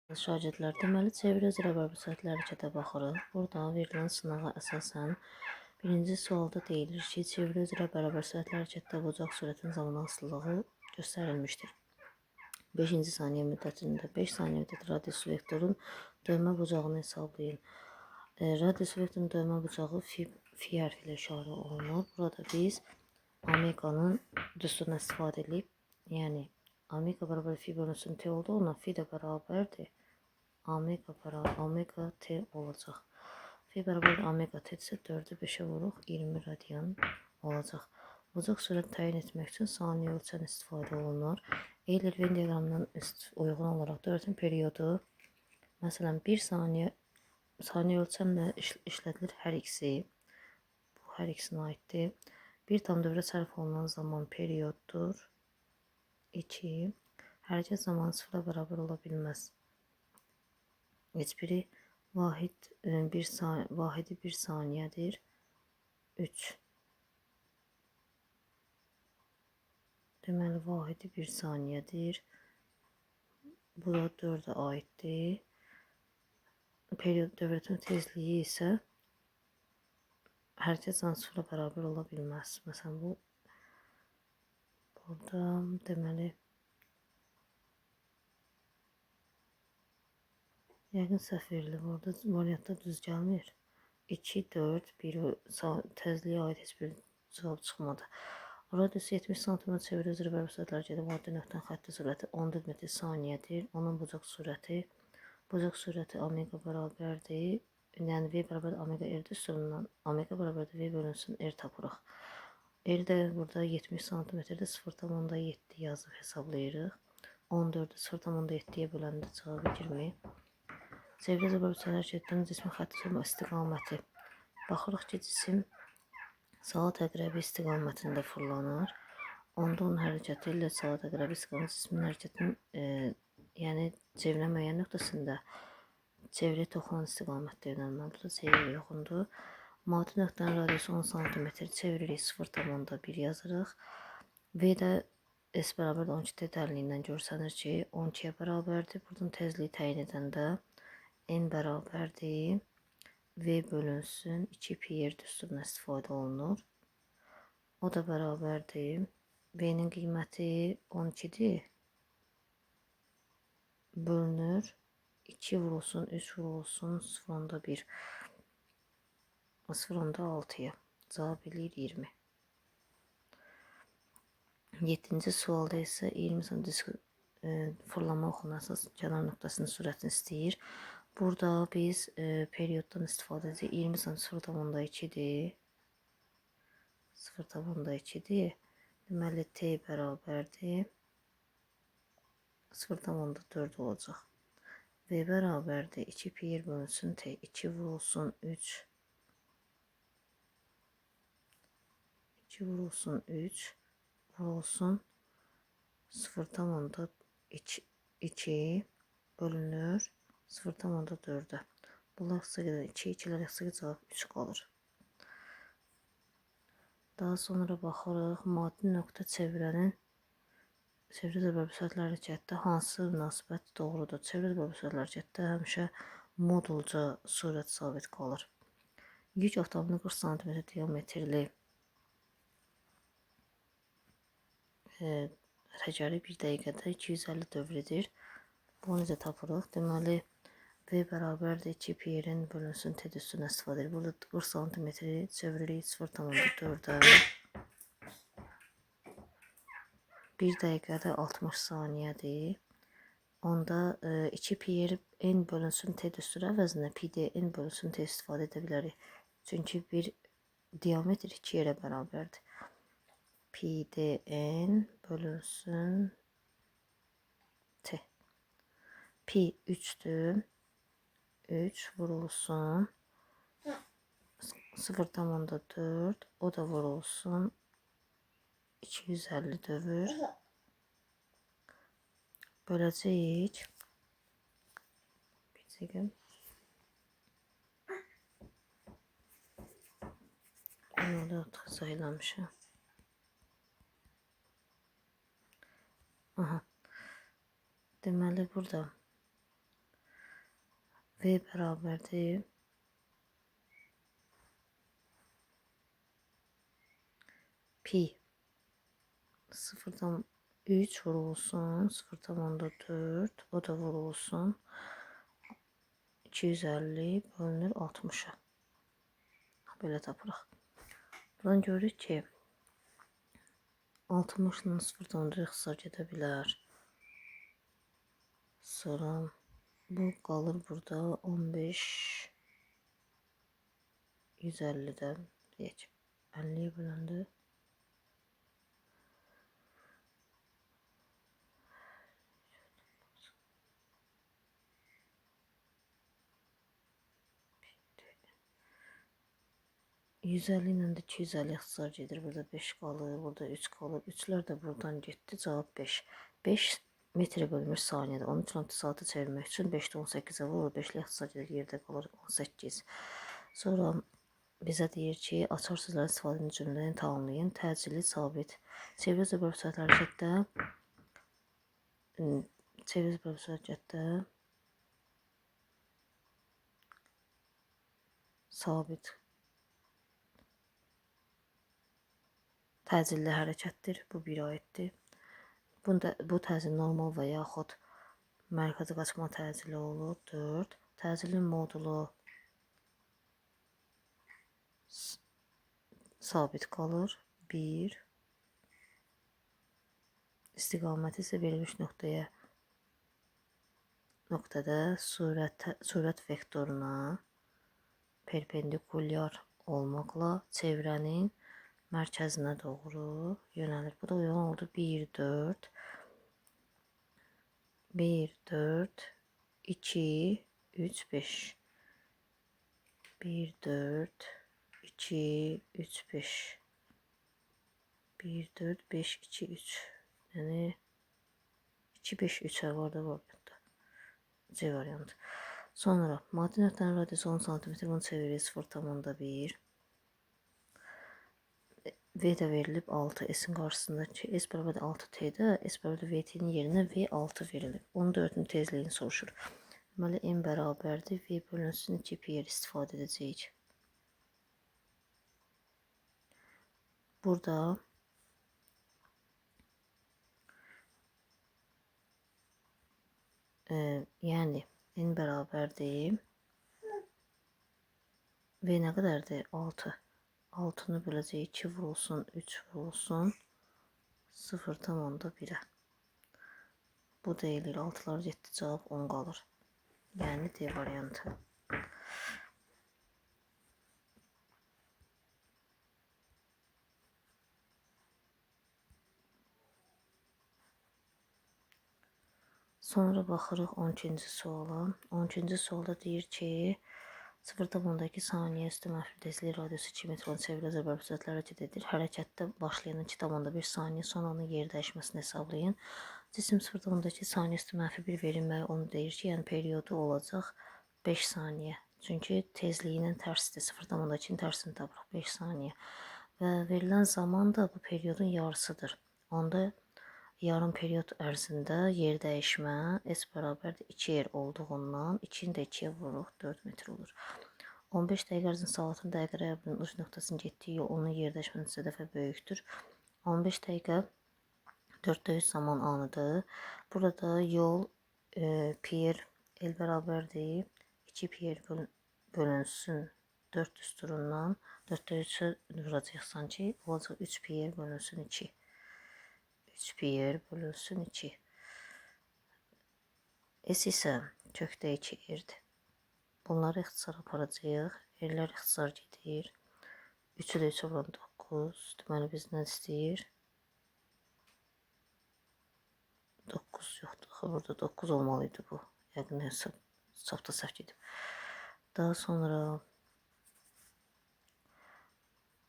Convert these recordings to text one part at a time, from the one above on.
Şagirdlər deməli çeviri üzrə vəsatətlər hərəkətə baxırıq. Burada verilən sınağa əsasən birinci sualda deyilir ki, çeviri üzrə bərabər sürətlər hərəkətdə bucaq sürətin zaman asılılığı göstərilmişdir. 5-ci saniyə müddətində 5 saniyə müddəti radius vektorun dövmə bucağını hesablayın. Radius vektorun dövmə bucağı fi hərfi ilə işarə olunur. Burada biz omeqanın düsturundan istifadə edib, yəni omega bərabər fi bölünsün t olduğundan fi də bərabərdir. Omega t olacaq. Fi bərabər omega t isə 4-ü 5-ə vuruq 20 radian olacaq. Bucaq sürət təyin etmək üçün saniyə ölçən istifadə olunur. Euler Venn diaqramından uyğun olaraq 4-ün periodu, məsələn 1 saniyə ölçənlə işlədilir hər ikisi. Bu hər ikisinə aiddir. Bir tam dövrə sərf olunan zaman perioddur. 2. Hərəkət zamanı 0-a bərabər ola bilməz. Heç biri vahidi bir saniyədir. 3. Deməli vahidi bir saniyədir. Bu da 4-ə aiddir. Period dövrətin tezliyi isə hərəkət zamanı 0-a bərabər ola bilməz. Məsələn burada deməli yəqin səhv verilir. Burada variantda düz gəlmir. 2, 4, 1 tezliyə aid heç bir cavab çıxmadı. Radius 70 cm çeviri üzrə və vəsatətlər gedir. Maddi nöqtənin xətti sürəti 14 metr saniyədir. Onun bucaq sürəti omega bərabərdir. Yəni V bərabərdir omega R düsturundan omega bərabərdir V bölünsün R tapırıq. R də burada 70 cm-də 0,7 yazıb hesablayırıq. 14-ü 0,7-yə böləndə cavabı 20. Çeviri üzrə vəsatətlər hərəkətdən cismin xətti istiqaməti. Baxırıq ki, cisim saat əqrəbi istiqamətində fırlanır. Onda onun hərəkəti ilə saat əqrəbi istiqamət cismin hərəkətinin yəni çevirə müəyyən nöqtəsində çevriyə toxunan istiqamətdə yönəlməli. Bu da C-yə uyğundur. Maddi nöqtənin radiusu 10 cm çeviririk 0,1 yazırıq. V də S bərabər 12 dərliyindən görsənir ki, 12-yə bərabərdir. Buradan tezliyi təyin edəndə N bərabərdir. V bölünsün 2 pi R düsturuna istifadə olunur. O da bərabərdir. V-nin qiyməti 12-dir. Bölünür 2 vurulsun 3 vurulsun 0,1 0,6-ya. Cavab eləyir 20. 7-ci sualda isə 20 cm fırlanma oxuna əsas kənar nöqtəsinin sürətini istəyir. Burada biz perioddan istifadə edəcək. 20 cm 0,2-dir. 0,2-dir. Deməli T bərabərdir. 0,4 olacaq. V bərabərdir. 2 pi R bölünsün T. 2 vurulsun 3. 2 vurulsun 3. Vurulsun 0,2 bölünür 0,4'e. Bunlar xısaca 2 2'lər xısaca cavab 3 qalır. Daha sonra baxırıq maddi nöqtə çevirənin çeviri üzrə vəsatətlər hərəkətdə hansı münasibət doğrudur? Çeviri üzrə vəsatətlər hərəkətdə həmişə modulca sürət sabit qalır. Yük avtomobili 40 cm diametrli təcəri 1 dəqiqədə 250 dövridir. Bunu necə tapırıq? Deməli V bərabərdir 2 pi R-in bölünsün T düsturuna istifadə edilir. Burada 40 cm çeviririk 0,4'ə. 1 dəqiqədə 60 saniyədir. Onda 2 pi R N bölünsün T düsturu əvəzinə pi D N bölünsün T istifadə edə bilərik. Çünki bir diametr 2 yerə bərabərdir. Pi D N bölünsün T. Pi 3'dür. 3 vurulsun 0,4, o da vurulsun 250 dövr. Böləcəyik. Bir dəqiqə. Bunu da sayılamışam. Aha. Deməli burada V bərabərdir pi 0,3 vurulsun 0,4, o da vurulsun 250 bölünür 60'a. Böyle tapırıq. Buradan görürük ki 60 ilə 0,4 ixtisar gedə bilər. Sonra bu qalır burada 15 150'dən deyək 50'ye böləndə %50 ilə də 250 ixtisar gedir. Burada 5 qalır, burada 3 qalır. 3'lər də buradan getdi. Cavab 5. 5 metre bölünmüş saniyədə. 13 km saata çevirmək üçün 5'də 18'e vurur. 5 ilə ixtisar gedir. Yerdə qalır 18. Sonra bizə deyir ki, açar sözlərin istifadəni cümləni tamamlayın. Təcili sabit. Çeviri zəbər sürət hərəkətdə çeviri zəbər hərəkətdə sabit təcilli hərəkətdir. Bu bir ayətdir. Bu təcil normal və yaxud mərkəzi qaçma təcili olur. 4. Təcilin modulu sabit qalır. 1. İstiqaməti isə verilmiş nöqtədə sürət vektoruna perpendikulyar olmaqla çevrənin mərkəzinə doğru yönəlir. Bu da uyğun oldu. 1, 4, 1, 4, 2, 3, 5. 1, 4, 2, 3, 5. 1, 4, 5, 2, 3. Yəni 2, 5, 3'ə var da var burada. C variantı. Sonra maddi nöqtənin radiusu 10 cm, bunu çevirir 0,1. V də verilib 6. S'in qarşısındakı S bərabər 6T'də S bərabər VT'nin yerinə V6 verilib. 14'ün tezliyini soruşur. Deməli M bərabərdir. V bölünsün 2 pi istifadə edəcəyik. Burada yəni N bərabərdir. V nə qədərdir? 6. 6'nı böləcək 2 vurulsun, 3 vurulsun 0,1'ə. Bu deyilir 6'lar getdi, cavab 10 qalır. Yəni D variantı. Sonra baxırıq 12-ci suala. 12-ci sualda deyir ki 0,2 saniyə üstü mənfi tezlik radiusu 2 metr çevrilə zərbər sürətlə hərəkət edir. Hərəkətdə başlayan 2,1 saniyə sonra onun yer dəyişməsini hesablayın. Cisim 0,2 saniyə üstü mənfi 1 verilməyi onu deyir ki, yəni periodu olacaq 5 saniyə. Çünki tezliyi ilə tərsdir. 0,2'nin tərsini tapırıq 5 saniyə. Və verilən zaman da bu periodun yarısıdır. Onda yarım period ərzində yer dəyişmə S bərabərdir 2 yer olduğundan 2'ni də 2'yə vururuq 4 metr olur. 15 dəqiqə ərzində saatın dəqiqə rəqəbinin uç nöqtəsinin getdiyi yol onun yer dəyişmədən 3 dəfə böyükdür. 15 dəqiqə 4'də 3 zaman anıdır. Burada yol pi L bərabərdir 2 pi bölünsün 4 düsturundan 4'də 3'ü vuracaqsan ki olacaq 3 pi bölünsün 2. 3 pi bölünsün 2. S isə kökdə 2 yerdir. Bunları ixtisar aparacağıq. Yerlər ixtisar gedir. 3'ü də 3'ə vuran 9. Deməli biz nə istəyir? 9 yoxdur. Burada 9 olmalıydı bu. Yəqin hesabda səhv gedib. Daha sonra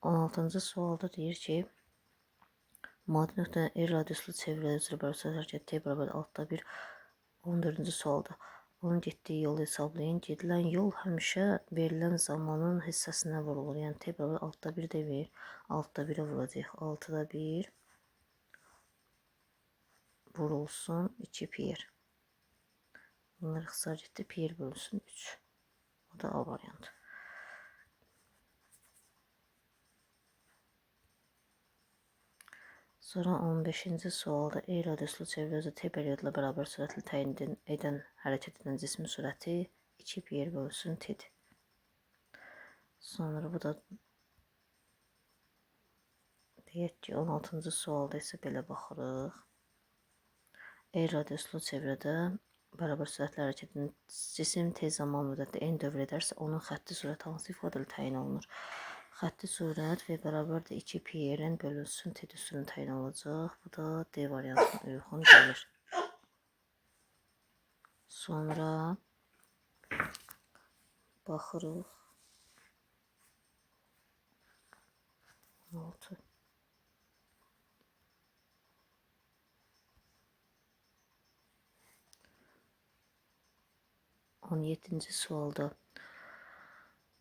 16-cı sualda deyir ki maddi nöqtənin R radiuslu çevrilə üzrə bərabər hərəkət T bərabər 6/1. 14-cü sualda onun getdiyi yolu hesablayın. Gedilən yol həmişə verilən zamanın hissəsinə vurulur. Yəni T bərabər 6/1 demir. 6/1'ə vuracaq. 6/1 vurulsun 2 pi. Bunlar ixtisar getdi. Pi bölünsün 3. Bu da A variantı. Sonra 15-ci sualda E radiuslu çevrə özü T periyodla bərabər sürətlə təyin edən hərəkət edən cismin sürəti 2 pi r bölünsün T'dir. Sonra bu da deyək ki 16-cı sualda isə belə baxırıq. E radiuslu çevrədə bərabər sürətlə hərəkət edən cisim tez zaman müddətdə n dövr edərsə onun xətti sürəti hansı ifadə ilə təyin olunur? Xətti sürət V bərabərdir 2 pi r-in bölünsün T düsturuna təyin olacaq. Bu da D variantına uyğun gəlir. Sonra baxırıq. 16. 17-ci sualda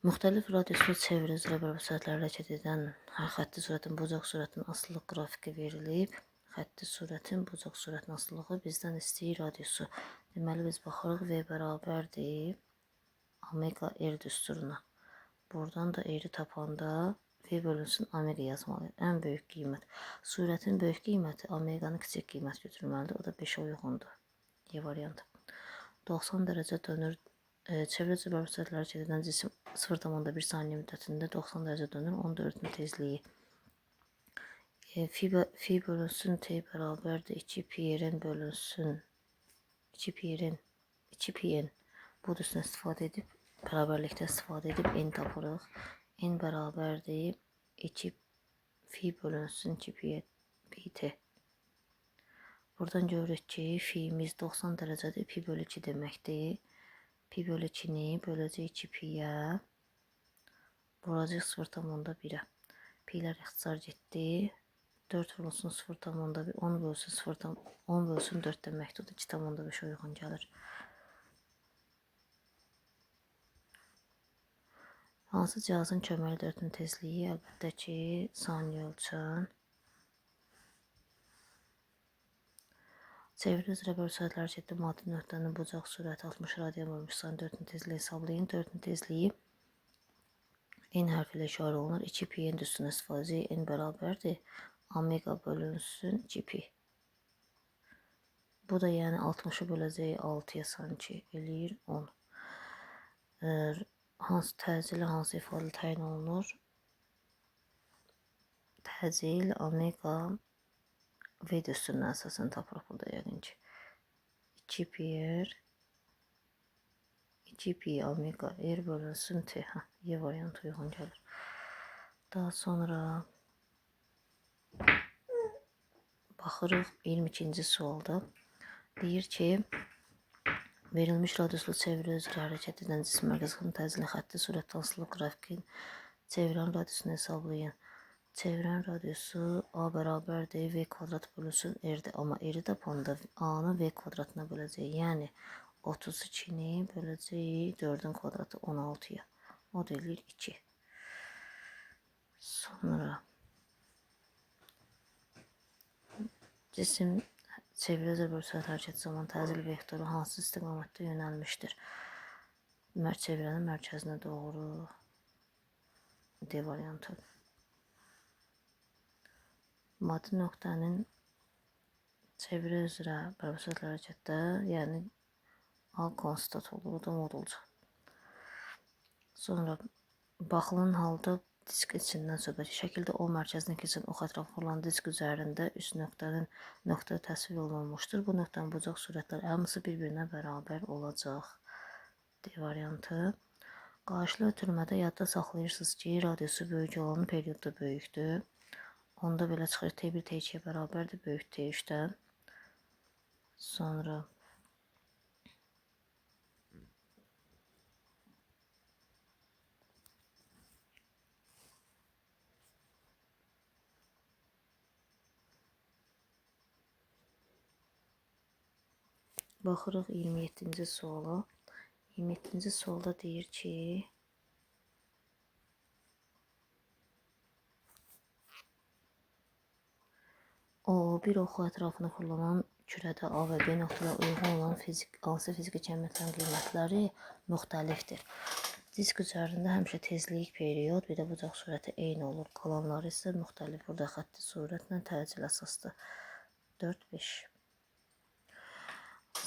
müxtəlif radiuslu çevrə üzrə bərabər sürətlə hərəkət edən xətti sürətin bucaq sürətin asılılıq qrafiki verilib. Xətti sürətin bucaq sürətin asılılığı bizdən istəyir radiusu. Deməli biz baxırıq V bərabərdir omega r düsturuna. Buradan da r tapanda V bölünsün omega yazmalıyıq. Ən böyük qiymət. Sürətin böyük qiyməti omeganın kiçik qiymət götürməlidir. O da 5-ə uyğundur. E variantı. 90 dərəcə dönür. Çevrə üzrə bərabər sürətlə hərəkət edən cisim 0,1 saniyə müddətində 90 dərəcə dönür. Onun dövrünün tezliyi fi bölünsün T bərabərdir 2 pi r-in bölünsün 2 pi n. Bu üstündən istifadə edib, bərabərlikdə istifadə edib n tapırıq. N bərabərdir 2 fi bölünsün 2 pi t. Buradan görürük ki, fiimiz 90 dərəcədir, pi bölü 2 deməkdir. Pi bölü 2-ni böləcək 2 pi-yə, vuracaq 0,1-ə. Pi'lər ixtisar getdi. 4 vurulsun 0,1, 10 bölsün 10 bölsün 4 deməkdir. O da 2,5 uyğun gəlir. Hansı cihazın köməli dövrünün tezliyi? Əlbəttə ki, saniyə ölçən. Çevrə üzrə bölü sürətlə hərəkətdə maddi nöqtənin bucaq sürəti 60 radian bölmüş saniyə 4-ün tezliyi hesablayın. 4-ün tezliyi n hərfi ilə işarə olunur. 2 pi n üstünə istifadə edəcək. N bərabərdir omega bölünsün 2 pi. Bu da yəni 60'ı böləcək 6-ya sanki eləyir 10. Hansı təcili hansı ifadə təyin olunur? Təcil omega V düsturuna əsasən tapırıq burada yəqin ki. 2 pi r 2 pi omega r bölünsün T. Y variantı uyğun gəlir. Daha sonra baxırıq 22-ci sualda. Deyir ki, verilmiş radiuslu çevrə üzrə hərəkət edən cisim mərkəzinin təcili xətti sürət asılı qrafikin çevrənin radiusunu hesablayın. Çevrənin radiusu A bərabərdir V kvadrat bölünsün R-dir. Amma R-i tapanda A-nı V kvadratına böləcək. Yəni 32-ni böləcək 4-ün kvadratı 16-ya. O da eləyir 2. Sonra cisim çevrə üzrə bölü sürət hərəkəti zamanı təcil vektoru hansı istiqamətdə yönəlmişdir? Çevrənin mərkəzinə doğru. D variantı. Maddi nöqtənin çevrə üzrə bərabər sürətlə hərəkətdə, yəni A konstat olur, o da modulcu. Sonra baxılan halda disk içindən söhbət şəkildə O mərkəzindən keçən ox ətrafı olan disk üzərində üst nöqtənin nöqtə təsvir olunmuşdur. Bu nöqtənin bucaq sürətləri hamısı bir-birinə bərabər olacaq. D variantı. Qarşılı ötürmədə yadda saxlayırsınız ki, radiusu böyük olanın periodu da böyükdür. Onda belə çıxır T1 T2'yə bərabərdir böyük T3'dən. Sonra baxırıq 27-ci suala. 27-ci sualda deyir ki, O bir oxu ətrafına fırlanan kürədə A və B nöqtələrə uyğun olan hansı fiziki əməliyyatların qiymətləri müxtəlifdir. Disk üzərində həmişə tezlik, period, bir də bucaq sürəti eyni olur. Qalanları isə müxtəlif. Burada xətti sürətlə təcil əsasdır. 4-5.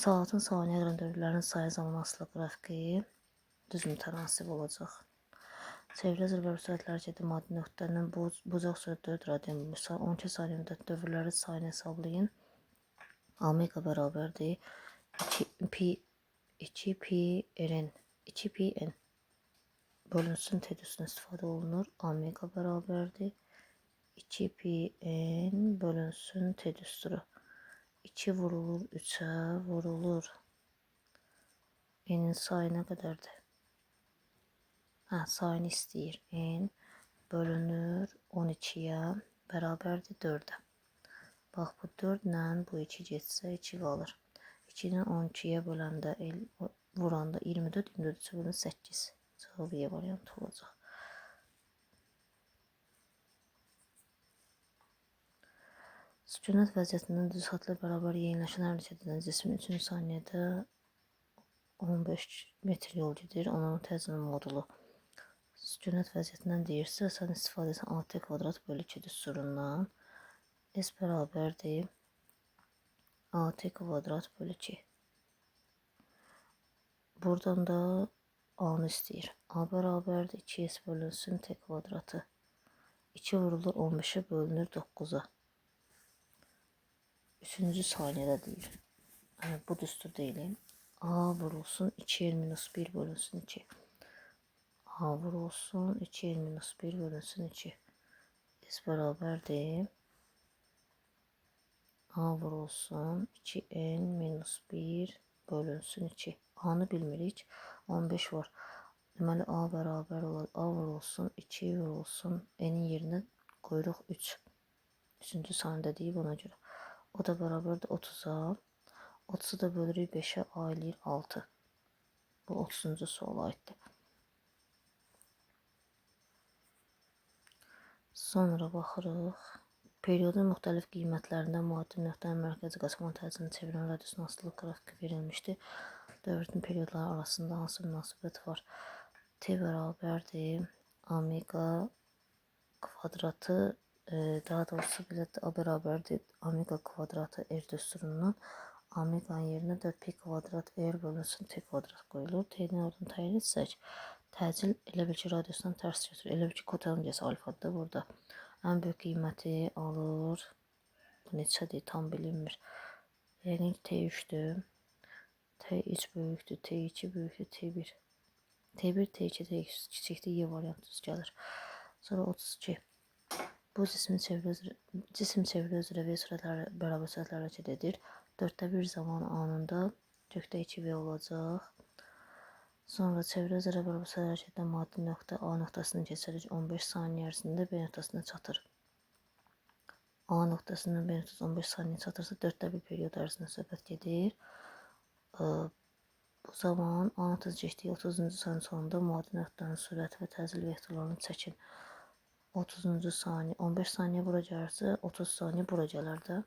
Saatın saniyə qram dövrlərinin sayı zaman asılı qrafiki düz mütənasib olacaq. Çevrilə zirvə sürətlər hərəkəti maddi nöqtənin bucaq sürət 4 radian 12 saniyə müddət dövrlərin sayını hesablayın. Omega bərabərdir 2 pi n bölünsün t üstündən istifadə olunur. Omega bərabərdir 2 pi n bölünsün t üstürü. 2 vurulur 3'ə vurulur. N'in sayı nə qədərdir? Sayını istəyir. N bölünür 12'yə bərabərdir 4'ə. Bax bu 4 ilə bu 2 getsə 2 qalır. 2 ilə 12'yə böləndə vuranda 24, 24 3'ə bölündə 8. Cavabı Y variantı olacaq. Sükunət vəziyyətində düz xətlə bərabər yeniləşən hərəkət edən cismin 3 saniyədə 15 metr yol gedir. Onun tezliğinin modulu. Sükunət vəziyyətindən deyirsə, sən istifadə etsən AT kvadrat bölü 2 düsturundan S bərabərdir AT kvadrat bölü 2. Buradan da A'nı istəyir. A bərabərdir 2S bölünsün T kvadratı. 2 vurulur 15'e bölünür 9'a. 3. saniyədə deyir. Bu düstur deyilin. A vurulsun 2 minus 1 bölünsün 2. A vurulsun 2 minus 1 bölünsün 2. S bərabərdir. A vurulsun 2n minus 1 bölünsün 2. A'nı bilmirik. 15 var. Deməli A bərabər olur. A vurulsun 2 vurulsun n'in yerinə qoyuruq 3. 3. saniyədə deyib ona görə. O da bərabərdir 30'a. 30'u da bölürük 5'ə A eləyir 6. Bu 30. suala aiddir. Sonra baxırıq. Periyodun müxtəlif qiymətlərində müaddim nöqtənin mərkəzi qaçqan təcilini çevirən radiusun asılılıq qrafiki verilmişdir. Dövrün periyodları arasında hansı münasibət var? T bərabərdir omega kvadratı, daha doğrusu bilet A bərabərdir omega kvadratı R düsturundan. Omega'nın yerinə 4 pi kvadrat R bölünsün T kvadrat qoyulur. T'nin oradan təyin etsək, təcil elə bil ki radiusdan tərs götürür. Elə bil ki kotanjiyası alfadır burada. Ən böyük qiyməti alır. Bu neçədir tam bilinmir. Yəni T3'dür. T3 böyükdür, T2 böyükdür, T1. T1, T2, T2 kiçikdir, Y variantı düz gəlir. Sonra 32. Bu cisim çevrilə üzrə V sürətləri bərabər sürətlər hərəkət edir. 1/4 zaman anında kökdə 2V olacaq. Sonra çevrilə üzrə bərabər sürətlər hərəkət edən maddi nöqtə A nöqtəsindən keçərək 15 saniyə ərzində B nöqtəsinə çatır. A nöqtəsindən B nöqtəsi 15 saniyə çatırsa 1/4 periyod ərzində söhbət gedir. Bu zaman A nöqtəsi keçdiyi 30-cu saniyə sonunda müaddi nöqtənin sürəti və təcil vektorlarını çəkin. 30-cu saniyə, 15 saniyə bura gəlirsə, 30 saniyə bura gələr də.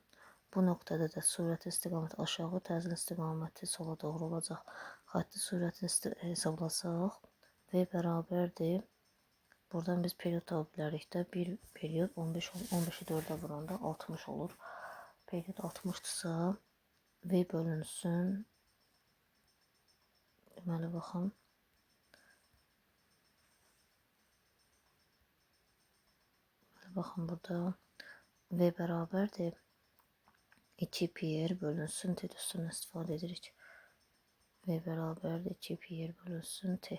Bu nöqtədə də sürəti istiqaməti aşağı, təcil istiqaməti sola doğru olacaq. Xətti sürətini hesablasaq V bərabərdir. Buradan biz periyod tapa bilərik də. Bir periyod 15'i 4'ə vuranda 60 olur. Periyod 60'dırsa V bölünsün. Deməli baxın. Baxın burada V bərabərdir 2 pi r bölünsün T üstündən istifadə edirik. V bərabərdir 2 pi r bölünsün T.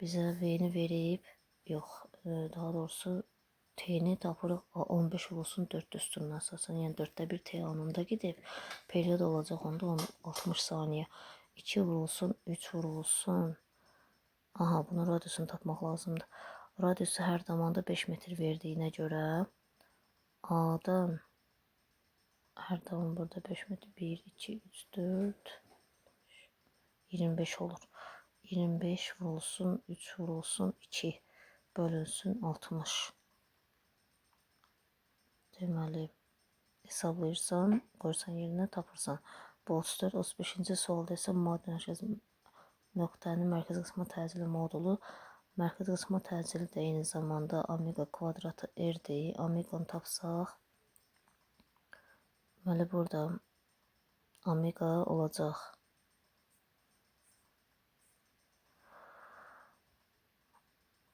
Bizə V'ni verib, yox, daha doğrusu T'ni tapırıq 15 olsun 4 üstündən əsasən. Yəni 1/4 T anında gedib. Periyod olacaq onda 60 saniyə. 2 vurulsun, 3 vurulsun. Aha, bunu radiusunu tapmaq lazımdır. Radiusu hər zamanda 5 metr verdiyinə görə A'dan hər zaman burada 5 metr 1, 2, 3, 4, 25 olur. 25 vurulsun, 3 vurulsun, 2 bölünsün 60. Deməli, hesablayırsan, qoyursan yerinə tapırsan. Bu 34, 35-ci sualda isə maddi nöqtənin mərkəz qismə təcili modulu. Mərkəz qismə təcili də eyni zamanda omega kvadratı r-dir. Omeganı tapsaq, deməli burada omega olacaq.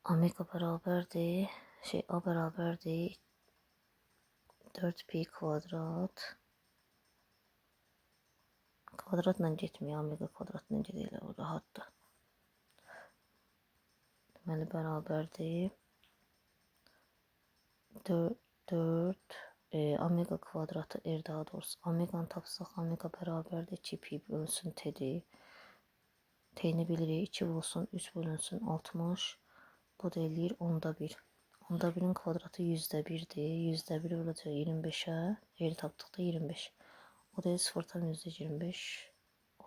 Omega bərabərdir, A bərabərdir 4pi kvadrat. Kvadratla getmiyor, omega kvadratla gedirlər, o rahatdır. Deməli bərabərdir 4 omega kvadratı r, daha doğrusu omeganı tapsaq, omega bərabərdir 2pi bölünsün t-dir. T-ni bilirik, 2 vurulsun 3 bölünsün 60. Bu da eləyir 10^1. 10^1'in kvadratı 100^1'dir. 100^1 olacaq 25'ə. R tapdıqda 25. O da 0,25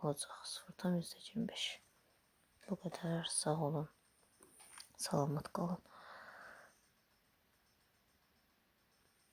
olacaq. 0,25. Bu qədər. Sağ olun. Salamat qalın.